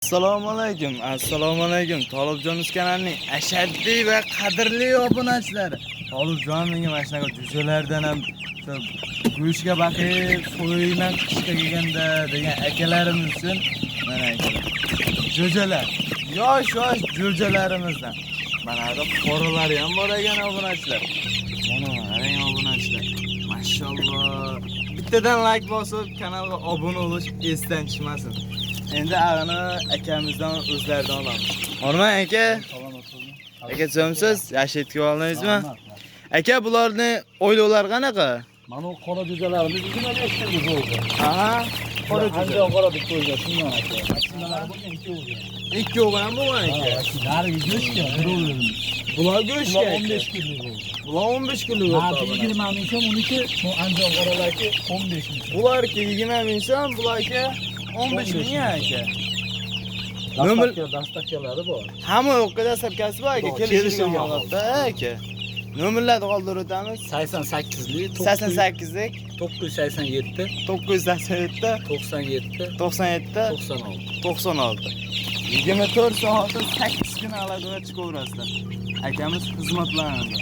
Assalomu alaykum. Assalomu alaykum. Tolibjonuz kanalining ashaddiy va qadrli obunachilari. Tolibjon menga mana shunaqa jo'jalardan ham go'shtga baqib, qo'yman qishga kelganda degan akalarimiz uchun mana jo'jalar. Yosh jo'jalarimizdan. Mana bu qoralar ham bor ekan obunachilar. Mana qarang obunachilar. Mashalloh. Bittadan like bosib, kanalga obuna bo'lish esdan chiqmasin. Endi ag'ini akamizdan o'zlaridan olamiz. Hormon aka. Aka so'msiz, yashitib oldingizmi? Aka bularni o'ylovlar qanaqa? Mana bu qora jo'jalarimiz 25 kunlik bo'ldi. Aha, qora jo'ja. Qora deb qo'ygan shundan aka. Mashinalari bo'lgan 2 o'g'il. 2 o'g'il bo'lgan aka. Nariga go'shtga birovlarimiz. Bular go'shtga 15 kunlik bo'ldi. Bular 15 kunlik bo'ldi. 20 ming so'm, uniki bu Andijon qoralarki 15 ming. Bularki 20 ming so'm, bularga 15 ming aka. Dastakkalari bor. Hamma yoqda dastakasi bor aka. Kelishgan holatda aka. Nomerlarni qoldirib o'tamiz. 88lik, 88lik 987, 987 97, 97 96. 96. 24 soatda 8 kun aloqaga chiqaverasizlar. Akamiz xizmatlarida.